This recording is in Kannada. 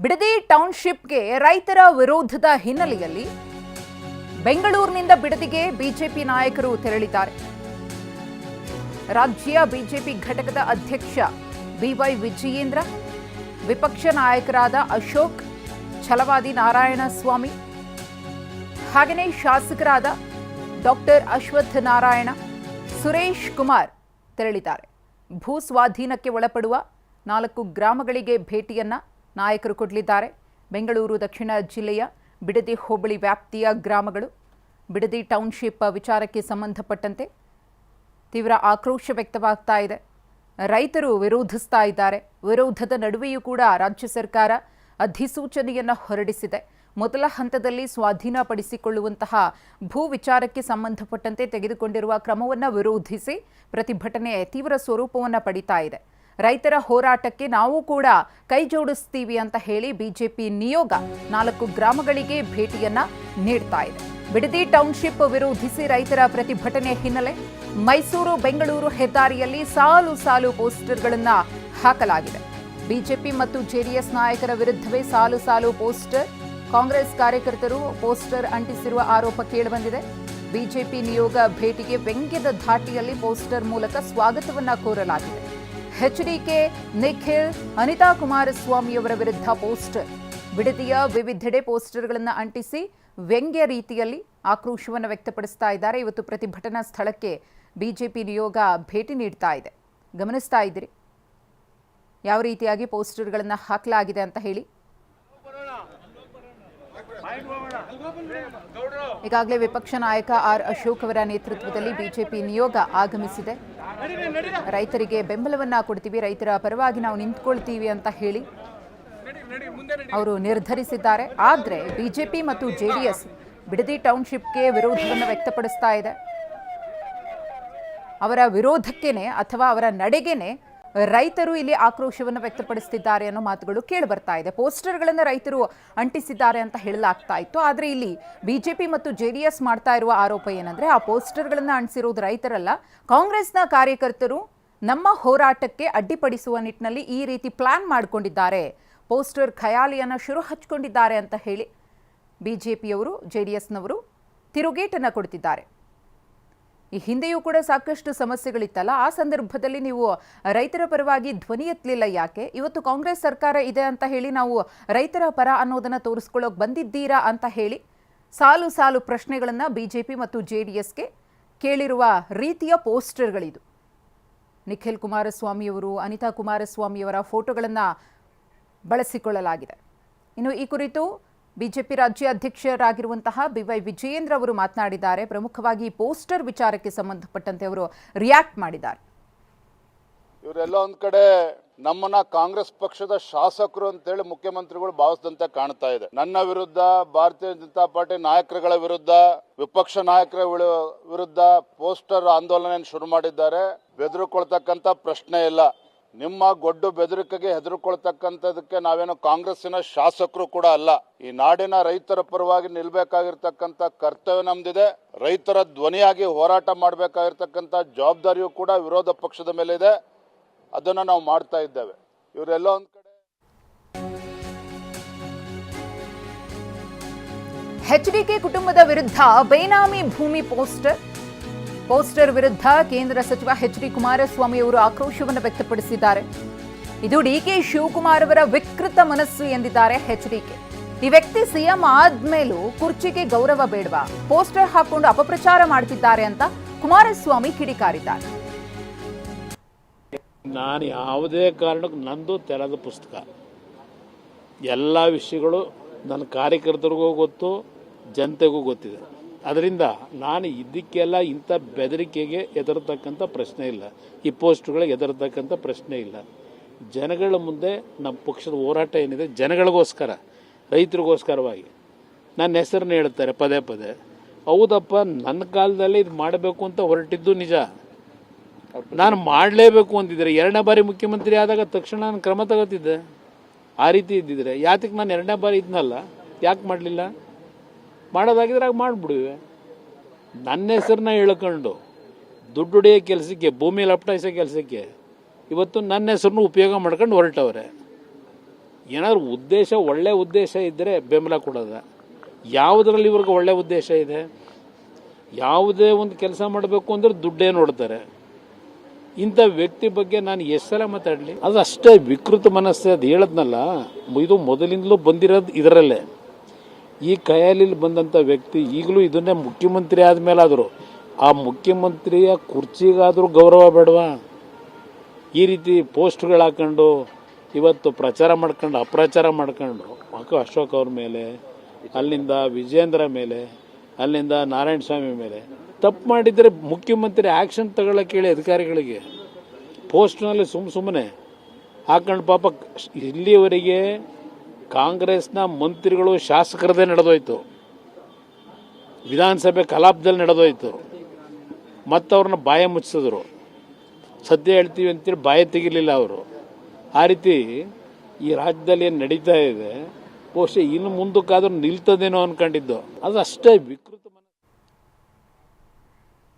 ಬಿಡದಿ ಟೌನ್ಶಿಪ್ಗೆ ರೈತರ ವಿರೋಧದ ಹಿನ್ನೆಲೆಯಲ್ಲಿ ಬೆಂಗಳೂರಿನಿಂದ ಬಿಡದಿಗೆ ಬಿಜೆಪಿ ನಾಯಕರು ತೆರಳಿದ್ದಾರೆ. ರಾಜ್ಯ ಬಿಜೆಪಿ ಘಟಕದ ಅಧ್ಯಕ್ಷ ಬಿವೈ ವಿಜಯೇಂದ್ರ, ವಿಪಕ್ಷ ನಾಯಕರಾದ ಅಶೋಕ್, ಛಲವಾದಿ ನಾರಾಯಣಸ್ವಾಮಿ, ಹಾಗೆಯೇ ಶಾಸಕರಾದ ಡಾಕ್ಟರ್ ಅಶ್ವಥ್ ನಾರಾಯಣ, ಸುರೇಶ್ ಕುಮಾರ್ ತೆರಳಿದ್ದಾರೆ. ಭೂ ಸ್ವಾಧೀನಕ್ಕೆ ಒಳಪಡುವ 4 ಗ್ರಾಮಗಳಿಗೆ ಭೇಟಿಯನ್ನ ನಾಯಕರು ಕೊಡಲಿದ್ದಾರೆ. ಬೆಂಗಳೂರು ದಕ್ಷಿಣ ಜಿಲ್ಲೆಯ ಬಿಡದಿ ಹೋಬಳಿ ವ್ಯಾಪ್ತಿಯ ಗ್ರಾಮಗಳು. ಬಿಡದಿ ಟೌನ್ಶಿಪ್ ವಿಚಾರಕ್ಕೆ ಸಂಬಂಧಪಟ್ಟಂತೆ ತೀವ್ರ ಆಕ್ರೋಶ ವ್ಯಕ್ತವಾಗ್ತಾ ಇದೆ. ರೈತರು ವಿರೋಧಿಸ್ತಾ ಇದ್ದಾರೆ. ವಿರೋಧದ ನಡುವೆಯೂ ಕೂಡ ರಾಜ್ಯ ಸರ್ಕಾರ ಅಧಿಸೂಚನೆಯನ್ನು ಹೊರಡಿಸಿದೆ. ಮೊದಲ ಹಂತದಲ್ಲಿ ಸ್ವಾಧೀನಪಡಿಸಿಕೊಳ್ಳುವಂತಹ ಭೂ ವಿಚಾರಕ್ಕೆ ಸಂಬಂಧಪಟ್ಟಂತೆ ತೆಗೆದುಕೊಂಡಿರುವ ಕ್ರಮವನ್ನು ವಿರೋಧಿಸಿ ಪ್ರತಿಭಟನೆ ತೀವ್ರ ಸ್ವರೂಪವನ್ನು ಪಡಿತಾ ಇದೆ. ರೈತರ ಹೋರಾಟಕ್ಕೆ ನಾವು ಕೂಡ ಕೈ ಜೋಡಿಸ್ತೀವಿ ಅಂತ ಹೇಳಿ ಬಿಜೆಪಿ ನಿಯೋಗ 4 ಗ್ರಾಮಗಳಿಗೆ ಭೇಟಿಯನ್ನ ನೀಡ್ತಾ ಇದೆ. ಬಿಡದಿ ಟೌನ್ಶಿಪ್ ವಿರೋಧಿಸಿ ರೈತರ ಪ್ರತಿಭಟನೆ ಹಿನ್ನೆಲೆ ಮೈಸೂರು ಬೆಂಗಳೂರು ಹೆದ್ದಾರಿಯಲ್ಲಿ ಸಾಲು ಸಾಲು ಪೋಸ್ಟರ್ಗಳನ್ನು ಹಾಕಲಾಗಿದೆ. ಬಿಜೆಪಿ ಮತ್ತು ಜೆಡಿಎಸ್ ನಾಯಕರ ವಿರುದ್ಧವೇ ಸಾಲು ಸಾಲು ಪೋಸ್ಟರ್. ಕಾಂಗ್ರೆಸ್ ಕಾರ್ಯಕರ್ತರು ಪೋಸ್ಟರ್ ಅಂಟಿಸಿರುವ ಆರೋಪ ಕೇಳಿಬಂದಿದೆ. ಬಿಜೆಪಿ ನಿಯೋಗ ಭೇಟಿಗೆ ವ್ಯಂಗ್ಯದ ಧಾಟಿಯಲ್ಲಿ ಪೋಸ್ಟರ್ ಮೂಲಕ ಸ್ವಾಗತವನ್ನ ಕೋರಲಾಗಿದೆ. ಎಚ್ಡಿಕೆ, ನಿಖಿಲ್, ಅನಿತಾ ಕುಮಾರಸ್ವಾಮಿಯವರ ವಿರುದ್ಧ ಪೋಸ್ಟರ್. ಬಿಡದಿಯ ವಿವಿಧೆಡೆ ಪೋಸ್ಟರ್ಗಳನ್ನು ಅಂಟಿಸಿ ವ್ಯಂಗ್ಯ ರೀತಿಯಲ್ಲಿ ಆಕ್ರೋಶವನ್ನು ವ್ಯಕ್ತಪಡಿಸ್ತಾ ಇದ್ದಾರೆ. ಇವತ್ತು ಪ್ರತಿಭಟನಾ ಸ್ಥಳಕ್ಕೆ ಬಿಜೆಪಿ ನಿಯೋಗ ಭೇಟಿ ನೀಡ್ತಾ ಇದೆ. ಗಮನಿಸ್ತಾ ಇದ್ದೀರಿ ಯಾವ ರೀತಿಯಾಗಿ ಪೋಸ್ಟರ್ಗಳನ್ನು ಹಾಕಲಾಗಿದೆ ಅಂತ ಹೇಳಿ. ಈಗಾಗಲೇ ವಿಪಕ್ಷ ನಾಯಕ ಆರ್ ಅಶೋಕ್ ಅವರ ನೇತೃತ್ವದಲ್ಲಿ ಬಿಜೆಪಿ ನಿಯೋಗ ಆಗಮಿಸಿದೆ. ರೈತರಿಗೆ ಬೆಂಬಲವನ್ನ ಕೊಡ್ತೀವಿ, ರೈತರ ಪರವಾಗಿ ನಾವು ನಿಂತ್ಕೊಳ್ತೀವಿ ಅಂತ ಹೇಳಿ ಅವರು ನಿರ್ಧರಿಸಿದ್ದಾರೆ. ಆದರೆ ಬಿಜೆಪಿ ಮತ್ತು ಜೆಡಿಎಸ್ ಬಿಡದಿ ಟೌನ್ಶಿಪ್ಗೆ ವಿರೋಧವನ್ನು ವ್ಯಕ್ತಪಡಿಸ್ತಾ ಇದೆ. ಅವರ ವಿರೋಧಕ್ಕೇನೆ ಅಥವಾ ಅವರ ನಡೆಗೆನೆ ರೈತರು ಇಲ್ಲಿ ಆಕ್ರೋಶವನ್ನು ವ್ಯಕ್ತಪಡಿಸುತ್ತಿದ್ದಾರೆ ಅನ್ನೋ ಮಾತುಗಳು ಕೇಳಿ ಬರ್ತಾ ಇದೆ. ಪೋಸ್ಟರ್ಗಳನ್ನು ರೈತರು ಅಂಟಿಸಿದ್ದಾರೆ ಅಂತ ಹೇಳಲಾಗ್ತಾ ಇತ್ತು. ಆದರೆ ಇಲ್ಲಿ ಬಿಜೆಪಿ ಮತ್ತು ಜೆಡಿಎಸ್ ಮಾಡ್ತಾ ಇರುವ ಆರೋಪ ಏನಂದ್ರೆ, ಆ ಪೋಸ್ಟರ್ಗಳನ್ನು ಅಂಟಿಸಿರೋದು ರೈತರಲ್ಲ, ಕಾಂಗ್ರೆಸ್ನ ಕಾರ್ಯಕರ್ತರು ನಮ್ಮ ಹೋರಾಟಕ್ಕೆ ಅಡ್ಡಿಪಡಿಸುವ ನಿಟ್ಟಿನಲ್ಲಿ ಈ ರೀತಿ ಪ್ಲಾನ್ ಮಾಡಿಕೊಂಡಿದ್ದಾರೆ, ಪೋಸ್ಟರ್ ಖಯಾಲಿಯನ್ನು ಶುರು ಹಚ್ಕೊಂಡಿದ್ದಾರೆ ಅಂತ ಹೇಳಿ ಬಿಜೆಪಿಯವರು ಜೆಡಿಎಸ್ನವರು ತಿರುಗೇಟನ್ನು ಕೊಡ್ತಿದ್ದಾರೆ. ಈ ಹಿಂದೆಯೂ ಕೂಡ ಸಾಕಷ್ಟು ಸಮಸ್ಯೆಗಳಿತ್ತಲ್ಲ, ಆ ಸಂದರ್ಭದಲ್ಲಿ ನೀವು ರೈತರ ಪರವಾಗಿ ಧ್ವನಿ ಎತ್ತಲಿಲ್ಲ ಯಾಕೆ? ಇವತ್ತು ಕಾಂಗ್ರೆಸ್ ಸರ್ಕಾರ ಇದೆ ಅಂತ ಹೇಳಿ ನಾವು ರೈತರ ಪರ ಅನ್ನೋದನ್ನು ತೋರಿಸ್ಕೊಳ್ಳೋಕೆ ಬಂದಿದ್ದೀರಾ ಅಂತ ಹೇಳಿ ಸಾಲು ಸಾಲು ಪ್ರಶ್ನೆಗಳನ್ನು ಬಿಜೆಪಿ ಮತ್ತು ಜೆಡಿಎಸ್ಗೆ ಕೇಳಿರುವ ರೀತಿಯ ಪೋಸ್ಟರ್ಗಳಿದು. ನಿಖಿಲ್ ಕುಮಾರಸ್ವಾಮಿಯವರು, ಅನಿತಾ ಕುಮಾರಸ್ವಾಮಿಯವರ ಫೋಟೋಗಳನ್ನು ಬಳಸಿಕೊಳ್ಳಲಾಗಿದೆ. ಇನ್ನು ಈ ಕುರಿತು ಬಿಜೆಪಿ ರಾಜ್ಯ ಅಧ್ಯಕ್ಷರಾಗಿರುವಂತಹ ಬಿವೈ ವಿಜಯೇಂದ್ರ ಅವರು ಮಾತನಾಡಿದ್ದಾರೆ. ಪ್ರಮುಖವಾಗಿ ಪೋಸ್ಟರ್ ವಿಚಾರಕ್ಕೆ ಸಂಬಂಧಪಟ್ಟಂತೆ ಅವರು ರಿಯಾಕ್ಟ್ ಮಾಡಿದ್ದಾರೆ. ಇವರೆಲ್ಲ ಒಂದ್ ಕಡೆ ನಮ್ಮನ್ನ ಕಾಂಗ್ರೆಸ್ ಪಕ್ಷದ ಶಾಸಕರು ಅಂತೇಳಿ ಮುಖ್ಯಮಂತ್ರಿಗಳು ಭಾವಿಸಿದಂತೆ ಕಾಣ್ತಾ ಇದೆ. ನನ್ನ ವಿರುದ್ಧ, ಭಾರತೀಯ ಜನತಾ ಪಾರ್ಟಿ ನಾಯಕರುಗಳ ವಿರುದ್ಧ, ವಿಪಕ್ಷ ನಾಯಕರ ವಿರುದ್ಧ ಪೋಸ್ಟರ್ ಆಂದೋಲನ ಶುರು ಮಾಡಿದ್ದಾರೆ. ಬೆದರಿಕೊಳ್ತಕ್ಕಂತ ಪ್ರಶ್ನೆ ಇಲ್ಲ. ನಿಮ್ಮ ಗೊಡ್ಡು ಬೆದರಿಕೆಗೆ ಹೆದರ್ಕೊಳ್ತಕ್ಕಂಥದಕ್ಕೆ ನಾವೇನು ಕಾಂಗ್ರೆಸ್ಸಿನ ಶಾಸಕರು ಕೂಡ ಅಲ್ಲ. ಈ ನಾಡಿನ ರೈತರ ಪರವಾಗಿ ನಿಲ್ಬೇಕಾಗಿರ್ತಕ್ಕಂಥ ಕರ್ತವ್ಯ ನಮ್ದಿದೆ. ರೈತರ ಧ್ವನಿಯಾಗಿ ಹೋರಾಟ ಮಾಡಬೇಕಾಗಿರ್ತಕ್ಕಂಥ ಜವಾಬ್ದಾರಿಯೂ ಕೂಡ ವಿರೋಧ ಪಕ್ಷದ ಮೇಲೆ ಇದೆ. ಅದನ್ನ ನಾವು ಮಾಡ್ತಾ ಇದ್ದೇವೆ. ಇವರೆಲ್ಲ ಒಂದ್ ಕಡೆ ಎಚ್ಡಿಕೆ ಕುಟುಂಬದ ವಿರುದ್ಧ ಬೇನಾಮಿ ಭೂಮಿ ಪೋಸ್ಟರ್ ವಿರುದ್ಧ ಕೇಂದ್ರ ಸಚಿವ ಎಚ್.ಡಿ. ಕುಮಾರಸ್ವಾಮಿ ಅವರು ಆಕ್ರೋಶವನ್ನು ವ್ಯಕ್ತಪಡಿಸಿದ್ದಾರೆ. ಇದು ಡಿಕೆ ಶಿವಕುಮಾರ್ ಅವರ ವಿಕೃತ ಮನಸ್ಸು ಎಂದಿದ್ದಾರೆ ಎಚ್ಡಿಕೆ. ಈ ವ್ಯಕ್ತಿ ಸಿಎಂ ಆದ್ಮೇಲೂ ಕುರ್ಚಿಗೆ ಗೌರವ ಬೇಡವಾ? ಪೋಸ್ಟರ್ ಹಾಕೊಂಡು ಅಪಪ್ರಚಾರ ಮಾಡ್ತಿದ್ದಾರೆ ಅಂತ ಕುಮಾರಸ್ವಾಮಿ ಕಿಡಿಕಾರಿದ್ದಾರೆ. ನಾನು ಯಾವುದೇ ಕಾರಣಕ್ಕೂ ನಂದು ತೆರೆದ ಪುಸ್ತಕ. ಎಲ್ಲ ವಿಷಯಗಳು ನನ್ನ ಕಾರ್ಯಕರ್ತರಿಗೂ ಗೊತ್ತು, ಜನತೆಗೂ ಗೊತ್ತಿದೆ. ಅದರಿಂದ ನಾನು ಇದಕ್ಕೆಲ್ಲ ಇಂಥ ಬೆದರಿಕೆಗೆ ಹೆದರ್ತಕ್ಕಂಥ ಪ್ರಶ್ನೆ ಇಲ್ಲ. ಈ ಪೋಸ್ಟ್ಗಳಿಗೆ ಹೆದರ್ತಕ್ಕಂಥ ಪ್ರಶ್ನೆ ಇಲ್ಲ. ಜನಗಳ ಮುಂದೆ ನಮ್ಮ ಪಕ್ಷದ ಹೋರಾಟ ಏನಿದೆ ಜನಗಳಿಗೋಸ್ಕರ, ರೈತರಿಗೋಸ್ಕರವಾಗಿ ನನ್ನ ಹೆಸರನ್ನ ಹೇಳ್ತಾರೆ ಪದೇ ಪದೇ. ಹೌದಪ್ಪ, ನನ್ನ ಕಾಲದಲ್ಲಿ ಇದು ಮಾಡಬೇಕು ಅಂತ ಹೊರಟಿದ್ದು ನಿಜ. ನಾನು ಮಾಡಲೇಬೇಕು ಅಂತಿದ್ರೆ 2ನೇ ಬಾರಿ ಮುಖ್ಯಮಂತ್ರಿ ಆದಾಗ ತಕ್ಷಣ ನಾನು ಕ್ರಮ ತಗೋತಿದ್ದೆ. ಆ ರೀತಿ ಇದ್ದಿದ್ರೆ ಯಾತಕ್ಕೆ ನಾನು 2ನೇ ಬಾರಿ ಇದ್ನಲ್ಲ, ಯಾಕೆ ಮಾಡಲಿಲ್ಲ? ಮಾಡೋದಾಗಿದ್ರೆ ಆಗ ಮಾಡಿಬಿಡುವೆ. ನನ್ನ ಹೆಸರನ್ನ ಹೇಳ್ಕೊಂಡು ದುಡ್ಡು ಹೊಡೆಯೋ ಕೆಲಸಕ್ಕೆ, ಭೂಮಿ ಲಪಟಾಯಿಸೋ ಕೆಲಸಕ್ಕೆ ಇವತ್ತು ನನ್ನ ಹೆಸರನ್ನು ಉಪಯೋಗ ಮಾಡ್ಕೊಂಡು ಹೊರಟವ್ರೆ. ಏನಾದರೂ ಉದ್ದೇಶ, ಒಳ್ಳೆ ಉದ್ದೇಶ ಇದ್ದರೆ ಬೆಂಬಲ ಕೊಡೋದ. ಯಾವುದರಲ್ಲಿ ಇವ್ರಿಗೆ ಒಳ್ಳೆ ಉದ್ದೇಶ ಇದೆ? ಯಾವುದೇ ಒಂದು ಕೆಲಸ ಮಾಡಬೇಕು ಅಂದರೆ ದುಡ್ಡೇ ನೋಡ್ತಾರೆ. ಇಂಥ ವ್ಯಕ್ತಿ ಬಗ್ಗೆ ನಾನು ಎಷ್ಟು ಸಲ ಮಾತಾಡಲಿ? ಅದು ಅಷ್ಟೇ ವಿಕೃತ ಮನಸ್ಸು. ಅದು ಹೇಳದ್ನಲ್ಲ, ಇದು ಮೊದಲಿಂದಲೂ ಬಂದಿರೋದು ಇದರಲ್ಲೇ. ಈ ಕೈಯಲ್ಲಿ ಬಂದಂಥ ವ್ಯಕ್ತಿ ಈಗಲೂ ಇದನ್ನೇ ಮುಖ್ಯಮಂತ್ರಿ ಆದಮೇಲಾದರೂ ಆ ಮುಖ್ಯಮಂತ್ರಿಯ ಕುರ್ಚಿಗಾದರೂ ಗೌರವ ಬೇಡವಾ? ಈ ರೀತಿ ಪೋಸ್ಟ್ಗಳು ಹಾಕೊಂಡು ಇವತ್ತು ಪ್ರಚಾರ ಮಾಡ್ಕೊಂಡು ಅಪ್ರಚಾರ ಮಾಡ್ಕೊಂಡು ಅಶೋಕ್ ಅವ್ರ ಮೇಲೆ, ಅಲ್ಲಿಂದ ವಿಜೇಂದ್ರ ಮೇಲೆ, ಅಲ್ಲಿಂದ ನಾರಾಯಣ ಸ್ವಾಮಿ ಮೇಲೆ ತಪ್ಪು ಮಾಡಿದರೆ ಮುಖ್ಯಮಂತ್ರಿ ಆ್ಯಕ್ಷನ್ ತಗೊಳ್ಳೋಕೆ ಹೇಳಿ ಅಧಿಕಾರಿಗಳಿಗೆ. ಪೋಸ್ಟ್ನಲ್ಲಿ ಸುಮ್ಮನೆ ಹಾಕೊಂಡು ಪಾಪ ಇಲ್ಲಿಯವರೆಗೆ ಕಾಂಗ್ರೆಸ್ನ ಮಂತ್ರಿಗಳು, ಶಾಸಕರದೇ ನಡೆದೋಯ್ತು, ವಿಧಾನಸಭೆ ಕಲಾಪದಲ್ಲಿ ನಡೆದೋಯ್ತು, ಮತ್ತವ್ರನ್ನ ಬಾಯ ಮುಚ್ಚಿಸಿದ್ರು. ಸದ್ಯ ಹೇಳ್ತೀವಿ ಅಂತೇಳಿ ಬಾಯ ತೆಗಿಲಿಲ್ಲ ಅವರು. ಆ ರೀತಿ ಈ ರಾಜ್ಯದಲ್ಲಿ ಏನು ನಡೀತಾ ಇದೆ, ಬಹುಶಃ ಇನ್ನು ಮುಂದಕ್ಕಾದ್ರೂ ನಿಲ್ತದೇನೋ ಅನ್ಕೊಂಡಿದ್ದು. ಅದು ಅಷ್ಟೇ ವಿಕೃತ.